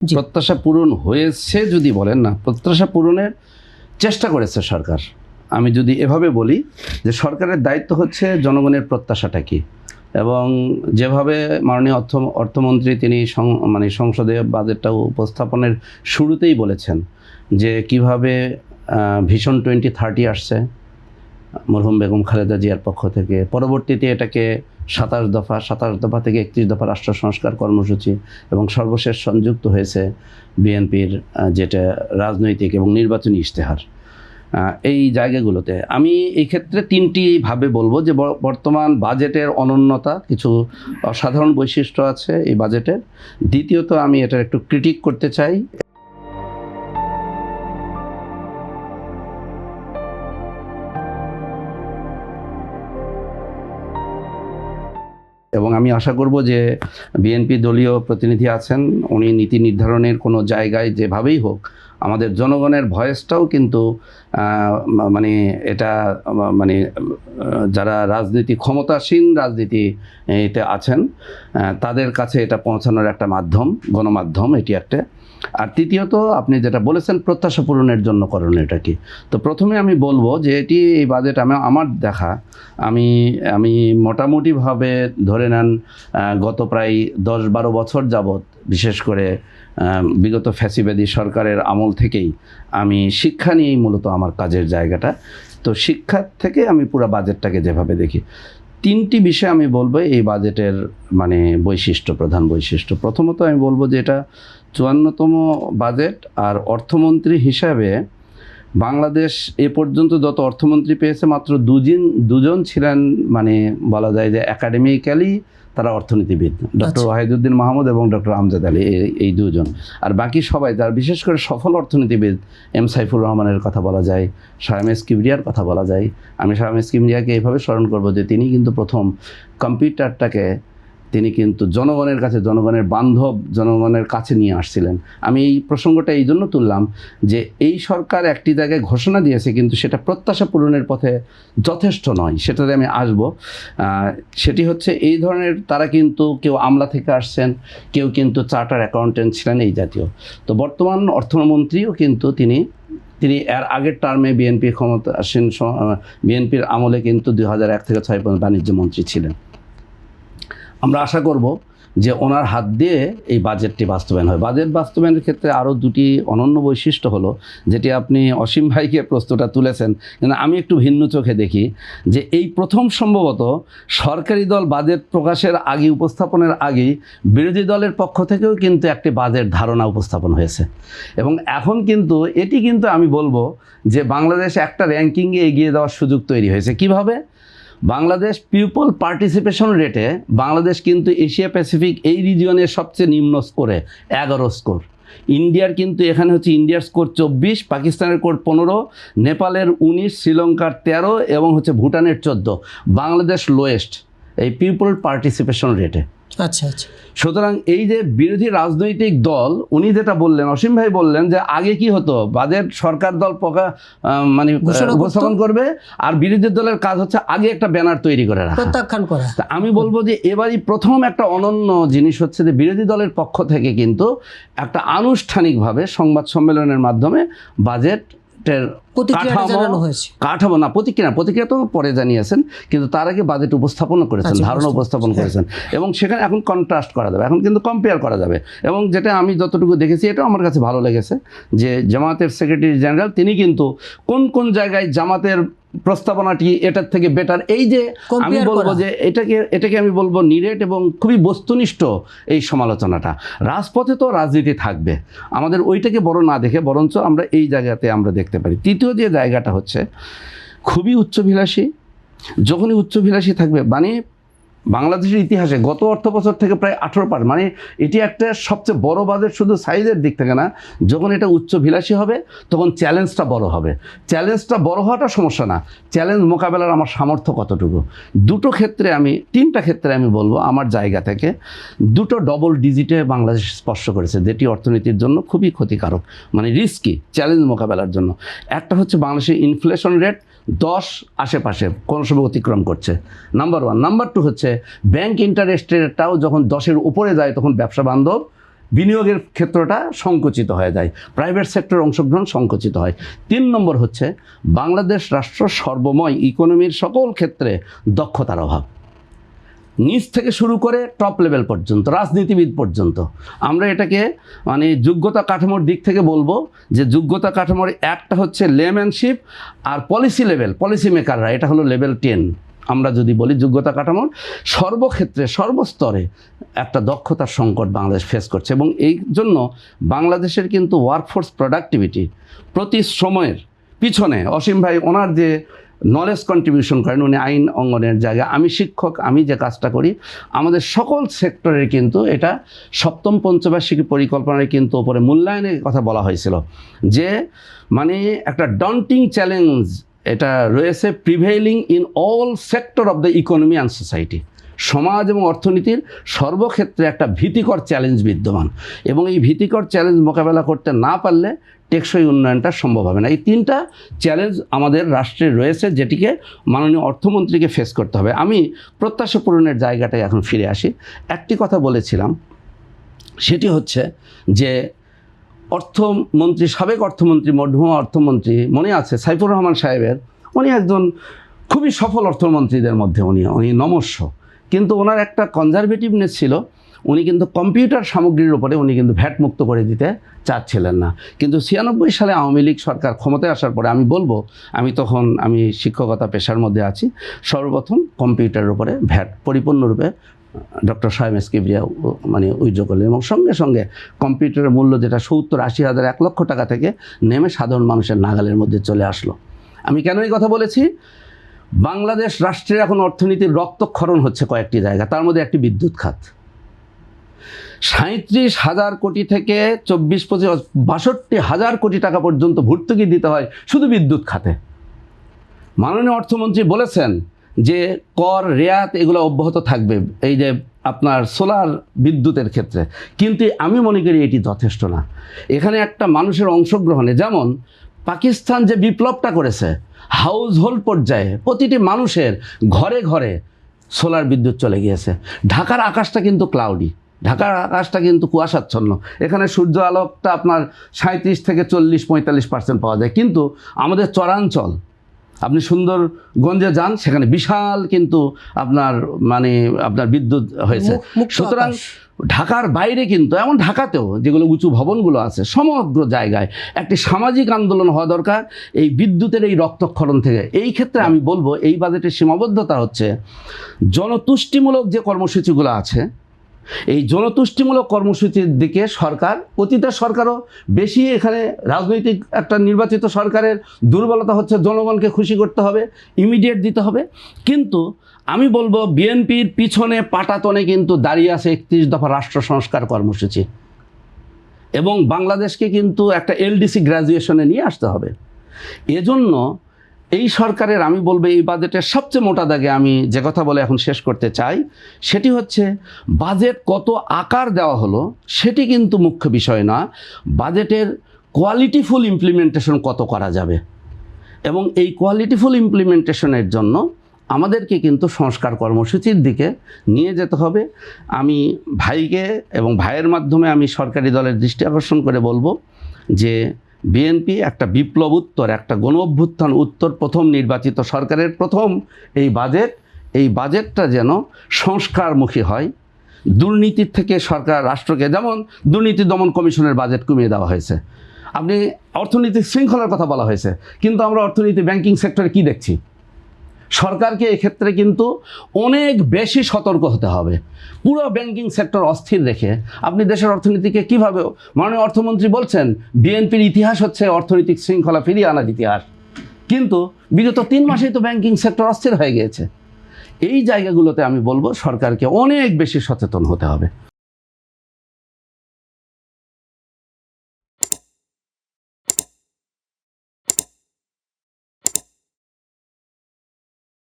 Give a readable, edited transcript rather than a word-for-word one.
প্রত্যাশা পূরণ হয়েছে যদি বলেন না, প্রত্যাশা পূরণের চেষ্টা করেছে সরকার। আমি যদি এভাবে বলি যে সরকারের দায়িত্ব হচ্ছে জনগণের প্রত্যাশাটা কি, এবং যেভাবে মাননীয় অর্থমন্ত্রী তিনি মানে সংসদে বাজেটটা উপস্থাপনের শুরুতেই বলেছেন যে কিভাবে ভিশন 2030 আসছে মরহুম বেগম খালেদা জিয়ার পক্ষ থেকে, পরবর্তীতে এটাকে 27 দফা থেকে 31 দফা রাষ্ট্র সংস্কার কর্মসূচি, এবং সর্বশেষ সংযুক্ত হয়েছে বিএনপির যেটা রাজনৈতিক এবং নির্বাচনী ইশতেহার। এই জায়গাগুলোতে আমি এই ক্ষেত্রে তিনটি ভাবে বলবো যে বর্তমান বাজেটের অনন্যতা, কিছু অসাধারণ বৈশিষ্ট্য আছে এই বাজেটের। দ্বিতীয়ত আমি এটা একটু ক্রিটিক করতে চাই, এবং আমি আশা করব যে বিএনপি দলীয় প্রতিনিধি আছেন, উনি নীতি নির্ধারণের কোনো জায়গায় যেভাবেই হোক আমাদের জনগণের ভয়েসটাও কিন্তু মানে এটা মানে যারা রাজনীতি ক্ষমতাসীন রাজনীতিতে আছেন তাদের কাছে এটা পৌঁছানোর একটা মাধ্যম, গণমাধ্যম এটি একটা। আর তৃতীয়ত আপনি যেটা বলেছেন প্রত্যাশা পূরণের জন্য করণীয় এটা কি, তো প্রথমে আমি বলবো যে এটি এই বাজেট আমার দেখা আমি মোটামুটিভাবে ধরে নেন গত প্রায় 10-12 বছর যাবৎ, বিশেষ করে বিগত ফ্যাসিবাদী সরকারের আমল থেকেই আমি শিক্ষা নিয়েই মূলত আমার কাজের জায়গাটা। তো শিক্ষার থেকে আমি পুরো বাজেটটাকে যেভাবে দেখি, তিনটি বিষয় আমি বলবো এই বাজেটের মানে বৈশিষ্ট্য, প্রধান বৈশিষ্ট্য। প্রথমত আমি বলবো যে এটা 54তম বাজেট, আর অর্থমন্ত্রী হিসাবে বাংলাদেশ এ পর্যন্ত যত অর্থমন্ত্রী পেয়েছে মাত্র দুজন ছিলেন মানে বলা যায় যে একাডেমিক্যালি তারা অর্থনীতিবিদ, ডক্টর ওয়াহিদুদ্দিন মাহমুদ এবং ডক্টর আমজাদ আলী, এই দুজন। আর বাকি সবাই, যার বিশেষ করে সফল অর্থনীতিবিদ এম সাইফুর রহমানের কথা বলা যায়, শাহ এম এস কিবরিয়ার কথা বলা যায়। আমি শাহ এম এস কিবরিয়াকে এইভাবে স্মরণ করব যে তিনি কিন্তু প্রথম কম্পিউটারটাকে তিনি কিন্তু জনগণের কাছে, জনগণের বান্ধব, জনগণের কাছে নিয়ে আসছিলেন। আমি এই প্রসঙ্গটা এই জন্য তুললাম যে এই সরকার একটি জায়গায় ঘোষণা দিয়েছে কিন্তু সেটা প্রত্যাশা পূরণের পথে যথেষ্ট নয়, সেটাতে আমি আসব। সেটি হচ্ছে এই ধরনের, তারা কিন্তু কেউ আমলা থেকে আসছেন, কেউ কিন্তু চার্টার অ্যাকাউন্টেন্ট ছিলেন এই জাতীয়। তো বর্তমান অর্থমন্ত্রীও কিন্তু তিনি এর আগের টার্মে বিএনপি ক্ষমতাসীন বিএনপির আমলে কিন্তু 2001 থেকে 2006 পর্যন্ত বাণিজ্য মন্ত্রী ছিলেন। আমরা আশা করব যে ওনার হাত দিয়ে এই বাজেটটি বাস্তবায়ন হয়। বাজেট বাস্তবায়নের ক্ষেত্রে আরও দুটি অনন্য বৈশিষ্ট্য হলো, যেটি আপনি অসীম ভাইকে প্রশ্নটা তুলেছেন, কিন্তু আমি একটু ভিন্ন চোখে দেখি যে এই প্রথম সম্ভবত সরকারি দল বাজেট প্রকাশের আগে, উপস্থাপনের আগেই বিরোধী দলের পক্ষ থেকেও কিন্তু একটি বাজেট ধারণা উপস্থাপন হয়েছে, এবং এখন কিন্তু এটি কিন্তু আমি বলবো যে বাংলাদেশ একটা র্যাঙ্কিংয়ে এগিয়ে দেওয়ার সুযোগ তৈরি হয়েছে। কিভাবে? বাংলাদেশ পিপল পার্টিসিপেশন রেটে বাংলাদেশ কিন্তু এশিয়া প্যাসিফিক এই রিজিয়নের সবচেয়ে নিম্ন স্কোরে 11 স্কোর। ইন্ডিয়ার কিন্তু এখানে হচ্ছে ইন্ডিয়ার স্কোর 24, পাকিস্তানের স্কোর 15, নেপালের 19, শ্রীলঙ্কার 13 এবং হচ্ছে ভুটানের 14। বাংলাদেশ লোয়েস্ট এই পিপল পার্টিসিপেশন রেটে। আচ্ছা আচ্ছা। সুতরাং এই যে বিরোধী রাজনৈতিক দল, উনি যেটা বললেন, অসীম ভাই বললেন যে আগে কি হতো, বাজেট সরকার দল মানে উপস্থাপন করবে, আর বিরোধী দলের কাজ হচ্ছে আগে একটা ব্যানার তৈরি করে রাখা, প্রত্যাখ্যান করা। আমি বলবো যে এবারই প্রথম একটা অনন্য জিনিস হচ্ছে যে বিরোধী দলের পক্ষ থেকে কিন্তু একটা আনুষ্ঠানিকভাবে সংবাদ সম্মেলনের মাধ্যমে বাজেট কাঠামো না, প্রতিক্রিয়া তো পরে জানিয়েছেন, কিন্তু তার আগে বাজেট উপস্থাপন করেছেন, ধারণা উপস্থাপন করেছেন, এবং সেখানে এখন কন্ট্রাস্ট করা যাবে, এখন কিন্তু কম্পেয়ার করা যাবে। এবং যেটা আমি যতটুকু দেখেছি এটাও আমার কাছে ভালো লেগেছে যে জামাতের সেক্রেটারি জেনারেল তিনি কিন্তু কোন কোন জায়গায় জামাতের প্রস্তাবনাটি এটার থেকে বেটার, এই যে আমি বলবো যে এটাকে আমি বলবো নিরেট এবং খুবই বস্তুনিষ্ঠ এই সমালোচনাটা। রাজপথে তো রাজনীতি থাকবে, আমাদের ওইটাকে বড় না দেখে বরঞ্চ আমরা এই জায়গাতে আমরা দেখতে পারি। তৃতীয় যে জায়গাটা হচ্ছে খুবই উচ্চভিলাষী। যখনই উচ্চভিলাষী থাকবে মানে বাংলাদেশের ইতিহাসে গত অর্থ বছর থেকে প্রায় 18 মানে এটি একটা সবচেয়ে বড় বাজেট, শুধু সাইজের দিক থেকে না, যখন এটা উচ্চভিলাষী হবে তখন চ্যালেঞ্জটা বড় হবে। চ্যালেঞ্জটা বড় হওয়াটা সমস্যা না, চ্যালেঞ্জ মোকাবেলার আমার সামর্থ্য কতটুকু। তিনটা ক্ষেত্রে আমি বলবো আমার জায়গা থেকে দুটো ডবল ডিজিটে বাংলাদেশ স্পর্শ করেছে, যেটি অর্থনীতির জন্য খুবই ক্ষতিকারক, মানে রিস্কি চ্যালেঞ্জ মোকাবেলার জন্য। একটা হচ্ছে বাংলাদেশের ইনফ্লেশন রেট 10 আশেপাশে কোনো সময় অতিক্রম করছে, নাম্বার 1। নাম্বার 2 হচ্ছে ব্যাংক ইন্টারেস্ট রেটটাও যখন 10-এর উপরে যায় তখন ব্যবসা বান্ধব বিনিয়োগের ক্ষেত্রটা সংকুচিত হয়ে যায়, প্রাইভেট সেক্টরের অংশগ্রহণ সংকুচিত হয়। 3 নম্বর হচ্ছে বাংলাদেশ রাষ্ট্র সর্বময় ইকোনমির সকল ক্ষেত্রে দক্ষতার অভাব, নিচ থেকে শুরু করে টপ লেভেল পর্যন্ত, রাজনীতিবিদ পর্যন্ত। আমরা এটাকে মানে যোগ্যতা কাঠামোর দিক থেকে বলবো যে যোগ্যতা কাঠামোর একটা হচ্ছে লেম্যানশিপ, আর পলিসি লেভেল, পলিসি মেকাররা, এটা হলো লেভেল 10। আমরা যদি বলি যোগ্যতা কাঠামোর সর্বক্ষেত্রে সর্বস্তরে একটা দক্ষতার সংকট বাংলাদেশ ফেস করছে, এবং এই জন্য বাংলাদেশের কিন্তু ওয়ার্কফোর্স প্রোডাক্টিভিটি প্রতি সময়ের পিছনে অসীম ভাই ওনার যে নলেজ কন্ট্রিবিউশন করেন, উনি আইন অঙ্গনের জায়গায়, আমি শিক্ষক, আমি যে কাজটা করি, আমাদের সকল সেক্টরের কিন্তু এটা সপ্তম পঞ্চবার্ষিকী পরিকল্পনায় কিন্তু ওপরে মূল্যায়নের কথা বলা হয়েছিল যে মানে একটা ডন্টিং চ্যালেঞ্জ এটা রয়েছে prevailing in all sector of the economy and society. সমাজ এবং অর্থনীতির সর্বক্ষেত্রে একটা ভীতিকর চ্যালেঞ্জ বিদ্যমান, এবং এই ভীতিকর চ্যালেঞ্জ মোকাবেলা করতে না পারলে টেকসই উন্নয়নটা সম্ভব হবে না। এই 3টা চ্যালেঞ্জ আমাদের রাষ্ট্রের রয়েছে, যেটিকে মাননীয় অর্থমন্ত্রীকে ফেস করতে হবে। আমি প্রত্যাশা পূরণের জায়গাটায় এখন ফিরে আসি। একটি কথা বলেছিলাম, সেটি হচ্ছে যে অর্থমন্ত্রী, সাবেক অর্থমন্ত্রী, মরহুম অর্থমন্ত্রী মনে আছে সাইফুর রহমান সাহেবের, উনি একজন খুবই সফল অর্থমন্ত্রীদের মধ্যে উনি নমস্য, কিন্তু ওনার একটা কনজারভেটিভনেস ছিল, উনি কিন্তু কম্পিউটার সামগ্রীর উপরে উনি কিন্তু ভ্যাট মুক্ত করে দিতে চাচ্ছিলেন না। কিন্তু 96 সালে আওয়ামী লীগ সরকার ক্ষমতায় আসার পরে আমি বলবো, আমি শিক্ষকতা পেশার মধ্যে আছি, সর্বপ্রথম কম্পিউটারের উপরে ভ্যাট পরিপূর্ণরূপে ডক্টর শাহেম কিবরিয়া মানে উইথড্র করলেন, এবং সঙ্গে সঙ্গে কম্পিউটারের মূল্য যেটা 70-80 হাজার 1 লক্ষ টাকা থেকে নেমে সাধারণ মানুষের নাগালের মধ্যে চলে আসলো। আমি কেন এই কথা বলেছি? বাংলাদেশ রাষ্ট্রের এখন অর্থনীতির রক্তক্ষরণ হচ্ছে কয়েকটি জায়গা, তার মধ্যে একটি বিদ্যুৎ খাত। 37,000 কোটি থেকে 62,000 কোটি টাকা পর্যন্ত ভর্তুকি দিতে হয় শুধু বিদ্যুৎ খাতে। মাননীয় অর্থমন্ত্রী বলেছেন যে কর রেয়াত এগুলো অব্যাহত থাকবে এই যে আপনার সোলার বিদ্যুতের ক্ষেত্রে, কিন্তু আমি মনে করি এটি যথেষ্ট না। এখানে একটা মানুষের অংশগ্রহণে, যেমন পাকিস্তান যে বিপ্লবটা করেছে, হাউস হোল্ড পর্যায়ে প্রতিটি মানুষের ঘরে ঘরে সোলার বিদ্যুৎ চলে গিয়েছে। ঢাকার আকাশটা কিন্তু ক্লাউডি, ঢাকার আকাশটা কিন্তু কুয়াশাচ্ছন্ন, এখানে সূর্য আলোকটা আপনার 37 থেকে 40-45% পাওয়া যায়, কিন্তু আমাদের চরাঞ্চল, আপনি সুন্দরগঞ্জে যান, সেখানে বিশাল কিন্তু আপনার বিদ্যুৎ হয়েছে। সুতরাং ঢাকার বাইরে কিন্তু, এমন ঢাকাতেও যেগুলো উঁচু ভবনগুলো আছে, সমগ্র জায়গায় একটি সামাজিক আন্দোলন হওয়া দরকার এই বিদ্যুতের এই রক্তক্ষরণ থেকে। এই ক্ষেত্রে আমি বলবো এই বাজেটের সীমাবদ্ধতা হচ্ছে জনতুষ্টিমূলক যে কর্মসূচিগুলো আছে, এই জনতুষ্টিমূলক কর্মসূচির দিকে সরকার, অতীতের সরকারও বেশি, এখানে রাজনৈতিক একটা নির্বাচিত সরকারের দুর্বলতা হচ্ছে জনগণকে খুশি করতে হবে, ইমিডিয়েট দিতে হবে। কিন্তু আমি বলবো বিএনপির পিছনে পাটাতনে কিন্তু দাঁড়িয়ে আছে 31 দফা রাষ্ট্র সংস্কার কর্মসূচি, এবং বাংলাদেশকে কিন্তু একটা এলডিসি গ্র্যাজুয়েশনে নিয়ে আসতে হবে। এজন্য এই সরকারের আমি বলবো এই বাজেটের সবচেয়ে মোটা দাগে আমি যে কথা বলে এখন শেষ করতে চাই, সেটি হচ্ছে বাজেট কত আকার দেওয়া হলো সেটি কিন্তু মুখ্য বিষয় না, বাজেটের কোয়ালিটিফুল ইমপ্লিমেন্টেশন কত করা যাবে, এবং এই কোয়ালিটিফুল ইমপ্লিমেন্টেশনের জন্য আমাদেরকে কিন্তু সংস্কার কর্মসূচির দিকে নিয়ে যেতে হবে। আমি ভাইকে এবং ভাইয়ের মাধ্যমে আমি সরকারি দলের দৃষ্টি আকর্ষণ করে বলবো যে বিএনপি একটা বিপ্লব উত্তর, একটা গণ অভ্যুত্থান উত্তর প্রথম নির্বাচিত সরকারের প্রথম এই বাজেটটা যেন সংস্কারমুখী হয়। দুর্নীতির থেকে সরকার রাষ্ট্রকে, যেমন দুর্নীতি দমন কমিশনের বাজেট কমিয়ে দেওয়া হয়েছে, আপনি অর্থনৈতিক শৃঙ্খলার কথা বলা হয়েছে, কিন্তু আমরা অর্থনীতি ব্যাংকিং সেক্টরে কি দেখছি? সরকারকে এক্ষেত্রে কিন্তু অনেক বেশি সতর্ক হতে হবে। পুরো ব্যাংকিং সেক্টর অস্থির রেখে আপনি দেশের অর্থনীতিকে কীভাবে, মাননীয় অর্থমন্ত্রী বলছেন বিএনপির ইতিহাস হচ্ছে অর্থনৈতিক শৃঙ্খলা ফিরিয়ে আনার ইতিহাস, কিন্তু বিগত 3 মাসেই তো ব্যাংকিং সেক্টর অস্থির হয়ে গিয়েছে। এই জায়গাগুলোতে আমি বলবো সরকারকে অনেক বেশি সচেতন হতে হবে।